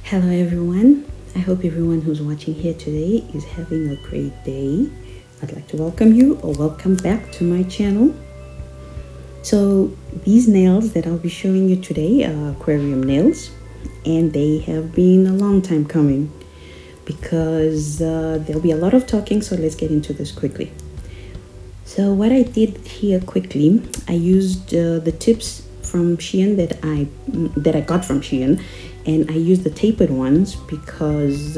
Hello everyone. I hope everyone who's watching here today is having a great day. I'd like to welcome you or welcome back to my channel. So these nails that I'll be showing you today are aquarium nails, and they have been a long time coming because there'll be a lot of talking, so let's get into this quickly. So what I did here quickly, I used the tips from Shein that I got from Shein, and I used the tapered ones because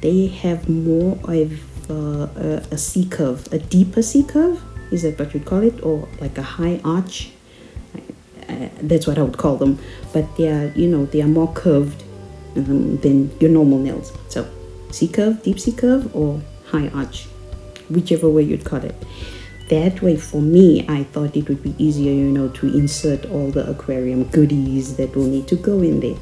they have more of a C curve, a deeper C curve. Is that what you'd call it, or like a high arch? That's what I would call them. But they are more curved than your normal nails. So C curve, deep C curve, or high arch, whichever way you'd call it. That way, for me, I thought it would be easier, to insert all the aquarium goodies that will need to go in there.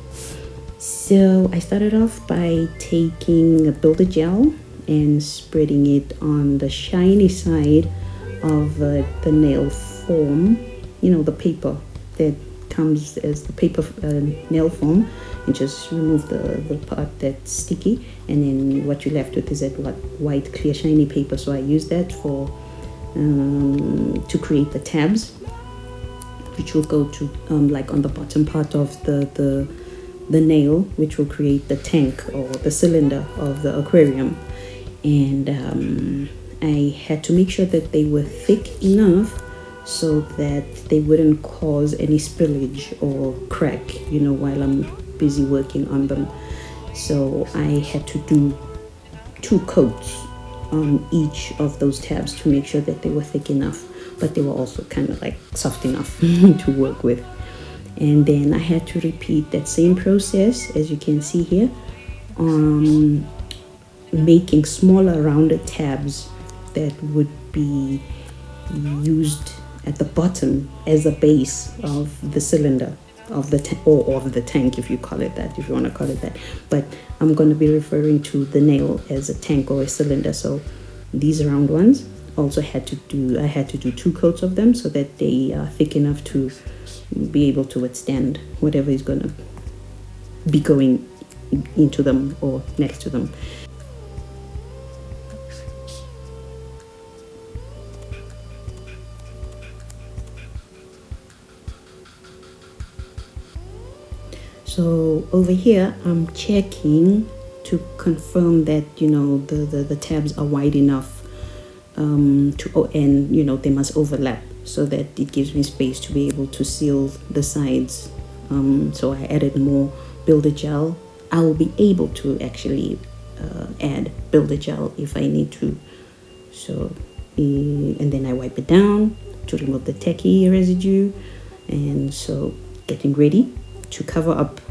So I started off by taking a builder gel and spreading it on the shiny side of the nail foam, the paper that comes as the paper nail foam, and just remove the part that's sticky, and then what you're left with is that white clear shiny paper. So I use that for to create the tabs, which will go to like on the bottom part of the nail, which will create the tank or the cylinder of the aquarium. And I had to make sure that they were thick enough so that they wouldn't cause any spillage or crack while I'm busy working on them. So I had to do 2 coats on each of those tabs to make sure that they were thick enough, but they were also kind of like soft enough to work with. And then I had to repeat that same process, as you can see here, making smaller rounded tabs that would be used at the bottom as a base of the cylinder of the or of the tank, if you call it that, if you want to call it that. But I'm going to be referring to the nail as a tank or a cylinder. So these round ones also I had to do 2 coats of them so that they are thick enough to be able to withstand whatever is going to be going into them or next to them. So over here, I'm checking to confirm that the tabs are wide enough and they must overlap so that it gives me space to be able to seal the sides. So I added more builder gel. I will be able to actually add builder gel if I need to. So and then I wipe it down to remove the tacky residue, and so getting ready to cover up.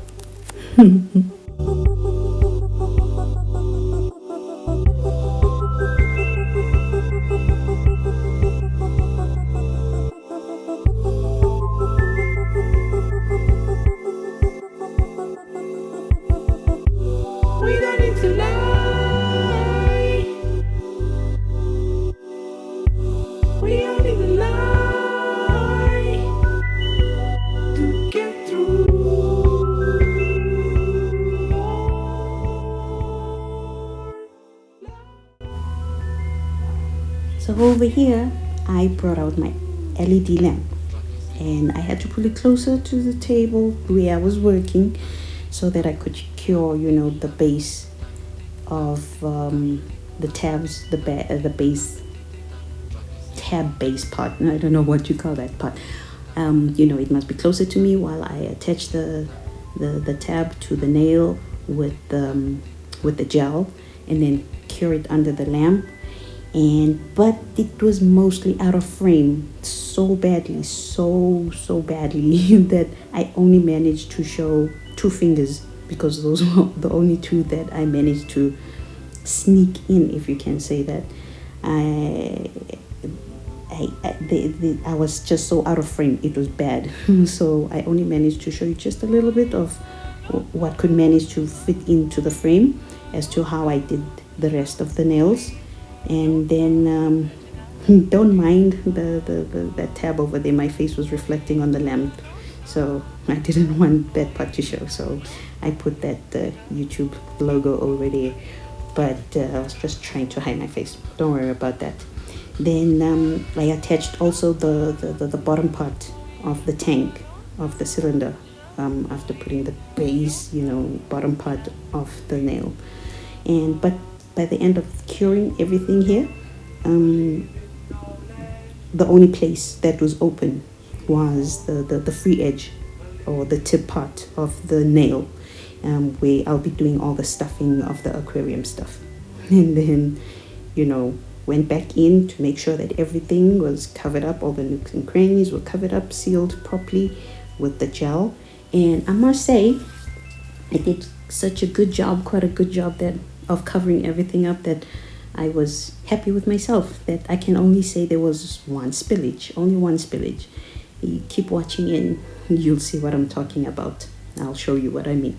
So over here, I brought out my LED lamp, and I had to pull it closer to the table where I was working so that I could cure, the base of the tabs, the base tab base part. I don't know what you call that part. It must be closer to me while I attach the tab to the nail with the gel, and then cure it under the lamp. But it was mostly out of frame so badly that I only managed to show 2 fingers, because those were the only 2 that I managed to sneak in, if you can say that. I was just so out of frame, it was bad. So I only managed to show you just a little bit of what could manage to fit into the frame as to how I did the rest of the nails. And then don't mind that tab over there, my face was reflecting on the lamp, So I didn't want that part to show, so I put that YouTube logo already, but I was just trying to hide my face. Don't worry about that. Then I attached also the bottom part of the tank of the cylinder, after putting the base, bottom part of the nail. And but by the end of curing everything here, the only place that was open was the free edge, or the tip part of the nail, where I'll be doing all the stuffing of the aquarium stuff. And then, went back in to make sure that everything was covered up, all the nooks and crannies were covered up, sealed properly with the gel. And I must say, I did such a good job, quite a good job of covering everything up, that I was happy with myself, that I can only say there was one spillage, only one spillage. You keep watching and you'll see what I'm talking about. I'll show you what I mean.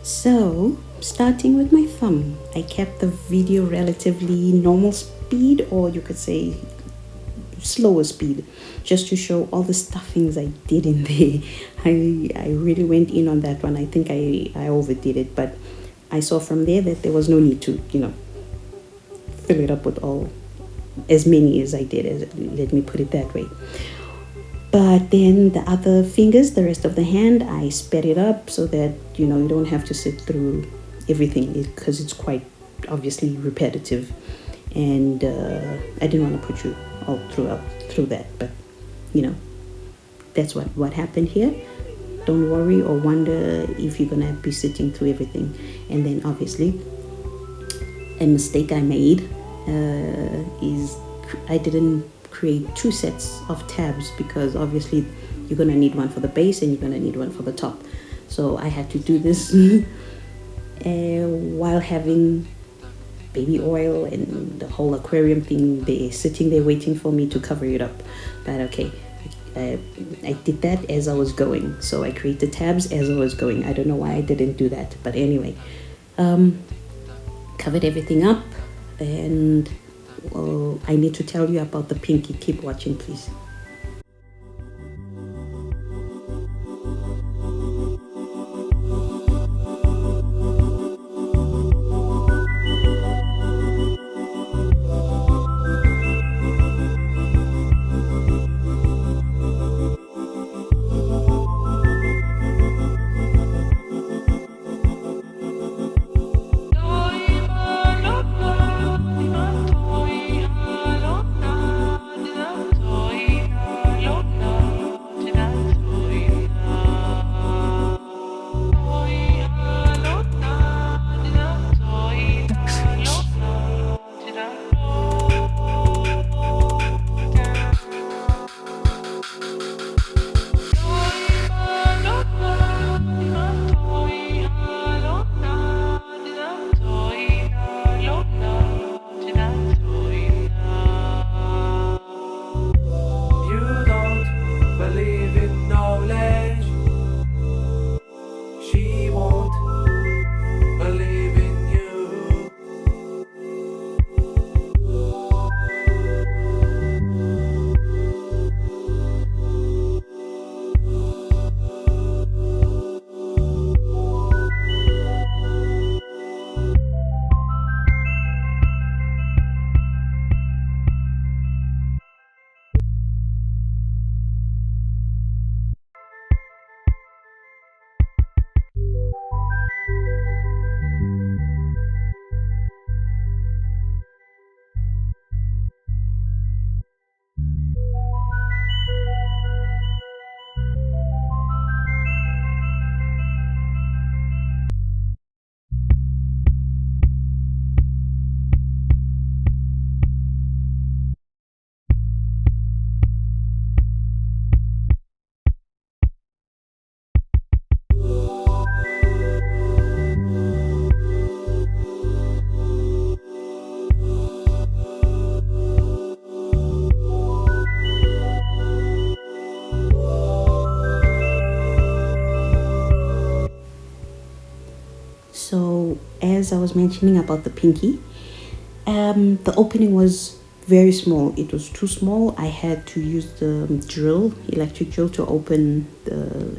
So, starting with my thumb, I kept the video relatively normal speed, or you could say slower speed, just to show all the stuffings I did in there. I really went in on that one. I think I overdid it, but I saw from there that there was no need to, fill it up with as many as I did, let me put it that way. But then the other fingers, the rest of the hand, I sped it up so that, you don't have to sit through everything, because it's quite obviously repetitive, and I didn't want to put you all through that, but you know, that's what happened here. Don't worry or wonder if you're gonna be sitting through everything. And then obviously a mistake I made is I didn't create 2 sets of tabs, because obviously you're gonna need one for the base and you're gonna need one for the top. So I had to do this while having baby oil and the whole aquarium thing. They're sitting there waiting for me to cover it up. But okay, I did that as I was going. So I created tabs as I was going. I don't know why I didn't do that, but anyway, covered everything up. And I need to tell you about the pinky. Keep watching, please. So as I was mentioning about the pinky, the opening was very small. It was too small. I had to use the electric drill, to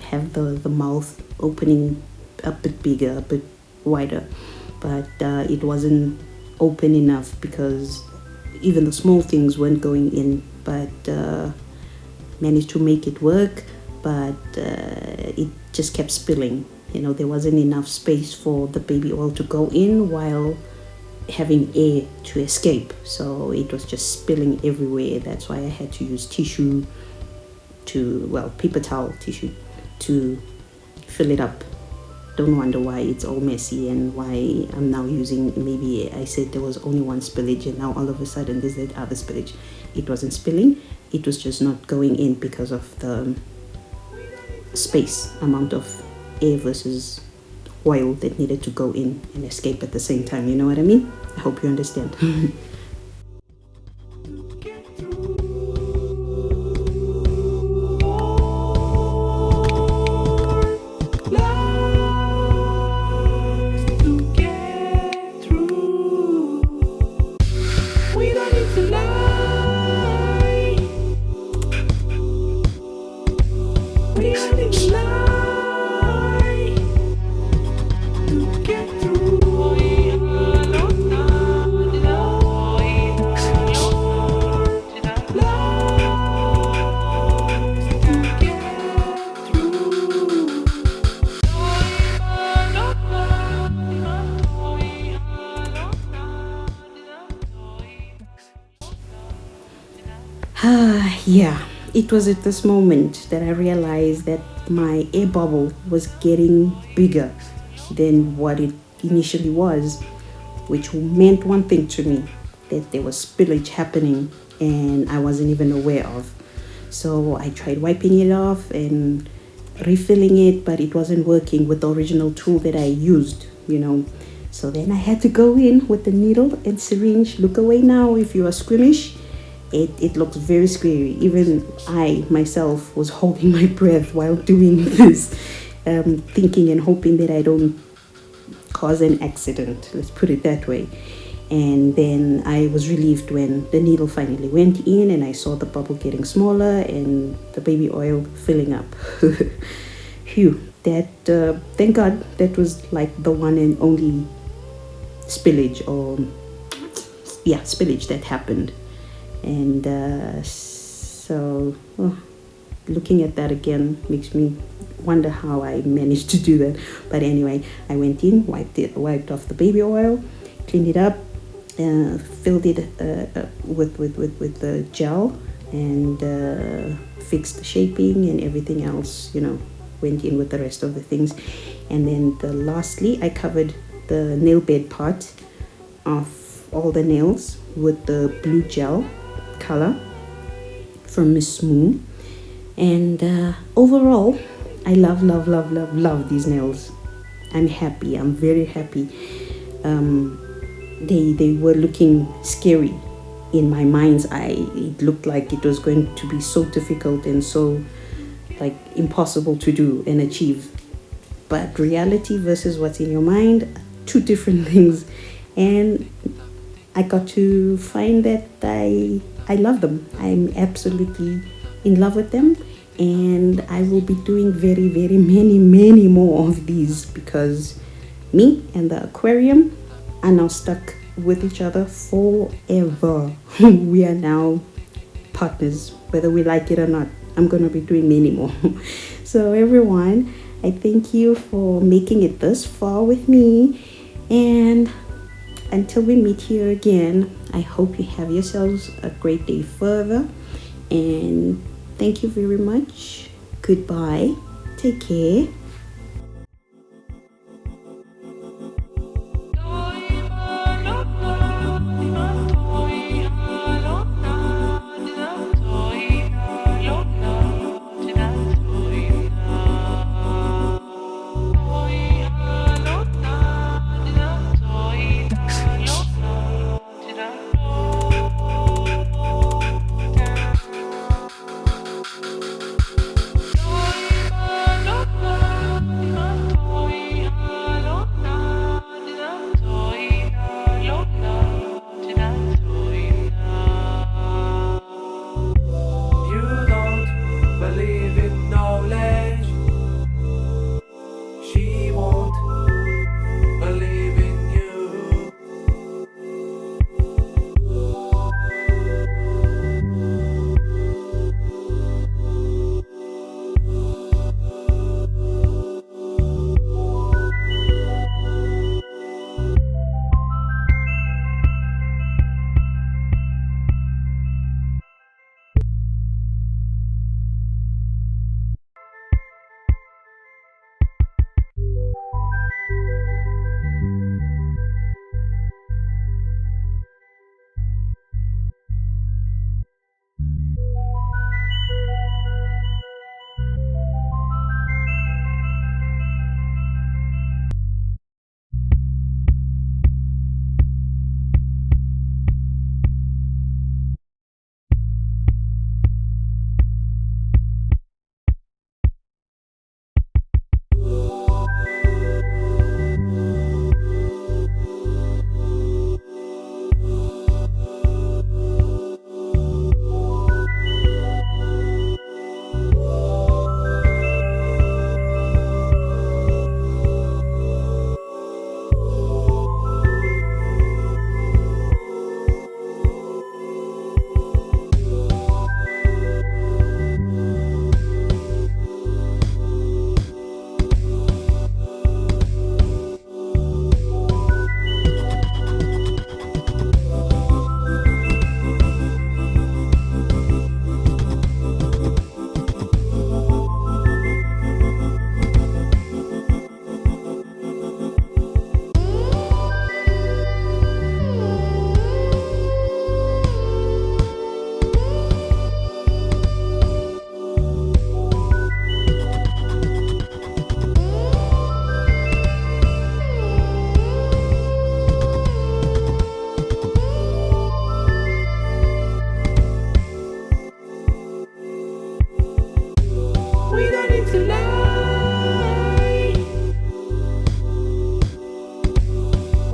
have the mouth opening a bit bigger, a bit wider. But it wasn't open enough, because even the small things weren't going in. But managed to make it work, but it just kept spilling. There wasn't enough space for the baby oil to go in while having air to escape. So it was just spilling everywhere. That's why I had to use paper towel tissue to fill it up. Don't wonder why it's all messy and why I'm now using, maybe I said there was only one spillage and now all of a sudden there's that other spillage. It wasn't spilling, it was just not going in because of the amount of air versus oil that needed to go in and escape at the same time. You know what I mean? I hope you understand. Yeah, it was at this moment that I realized that my air bubble was getting bigger than what it initially was, which meant one thing to me, that there was spillage happening and I wasn't even aware of. So I tried wiping it off and refilling it, but it wasn't working with the original tool that I used. So then I had to go in with the needle and syringe. Look away now if you are squeamish. It looks very scary. Even I myself was holding my breath while doing this, thinking and hoping that I don't cause an accident. Let's put it that way. And then I was relieved when the needle finally went in and I saw the bubble getting smaller and the baby oil filling up. Phew, thank God that was like the one and only spillage spillage that happened. And looking at that again makes me wonder how I managed to do that. But anyway, I went in, wiped off the baby oil, cleaned it up, filled it with the gel, and fixed the shaping and everything else. Went in with the rest of the things, and then lastly, I covered the nail bed part of all the nails with the blue gel color from Miss Moon. And overall, I love these nails. I'm happy. I'm very happy. They were looking scary in my mind's eye. It looked like it was going to be so difficult and so like impossible to do and achieve. But reality versus what's in your mind, two different things. And I got to find that I love them. I'm absolutely in love with them, and I will be doing very, very many more of these because me and the aquarium are now stuck with each other forever. We are now partners, whether we like it or not. I'm going to be doing many more. So everyone, I thank you for making it this far with me, and until we meet here again, I hope you have yourselves a great day further, and thank you very much. Goodbye. Take care.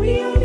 We are